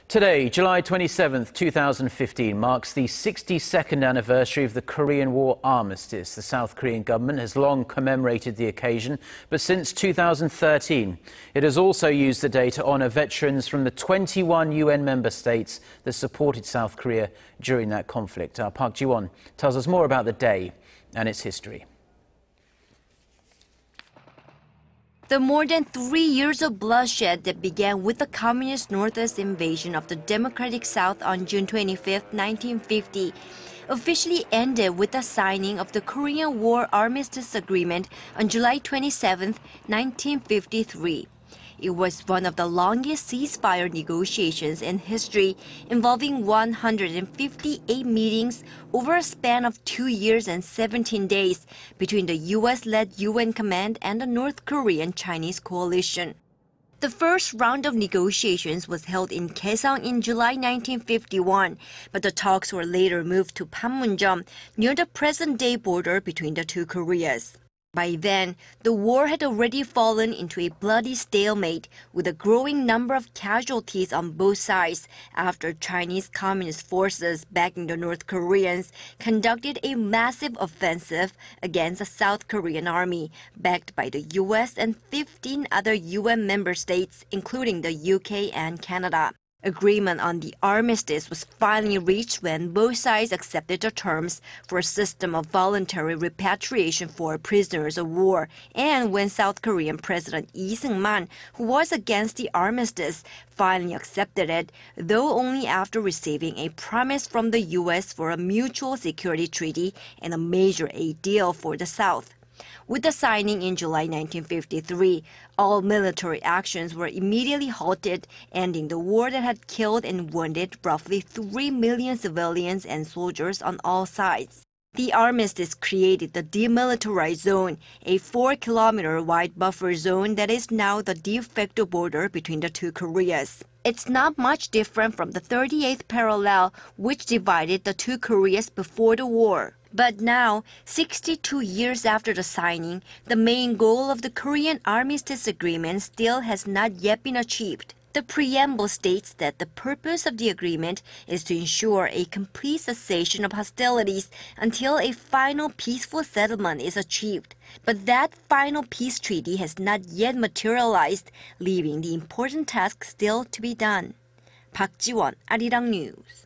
Today, July 27, 2015, marks the 62nd anniversary of the Korean War Armistice. The South Korean government has long commemorated the occasion, but since 2013, it has also used the day to honor veterans from the 21 UN member states that supported South Korea during that conflict. Park Ji-won tells us more about the day and its history. The more than 3 years of bloodshed that began with the Communist Northwest invasion of the Democratic South on June 25, 1950, officially ended with the signing of the Korean War Armistice Agreement on July 27, 1953. It was one of the longest ceasefire negotiations in history, involving 158 meetings over a span of 2 years and 17 days between the U.S.-led UN Command and the North Korean-Chinese coalition. The first round of negotiations was held in Kaesong in July 1951, but the talks were later moved to Panmunjom, near the present-day border between the two Koreas. By then, the war had already fallen into a bloody stalemate, with a growing number of casualties on both sides after Chinese Communist forces backing the North Koreans conducted a massive offensive against the South Korean army, backed by the US and 15 other UN member states, including the UK and Canada. Agreement on the armistice was finally reached when both sides accepted the terms for a system of voluntary repatriation for prisoners of war, and when South Korean President Lee Seung-man, who was against the armistice, finally accepted it, though only after receiving a promise from the U.S. for a mutual security treaty and a major aid deal for the South. With the signing in July 1953, all military actions were immediately halted, ending the war that had killed and wounded roughly 3 million civilians and soldiers on all sides. The armistice created the demilitarized zone, a 4-kilometer wide buffer zone that is now the de facto border between the two Koreas. It's not much different from the 38th parallel, which divided the two Koreas before the war. But now, 62 years after the signing, the main goal of the Korean Armistice Agreement still has not yet been achieved. The preamble states that the purpose of the agreement is to ensure a complete cessation of hostilities until a final peaceful settlement is achieved. But that final peace treaty has not yet materialized, leaving the important task still to be done. Park Ji-won, Arirang News.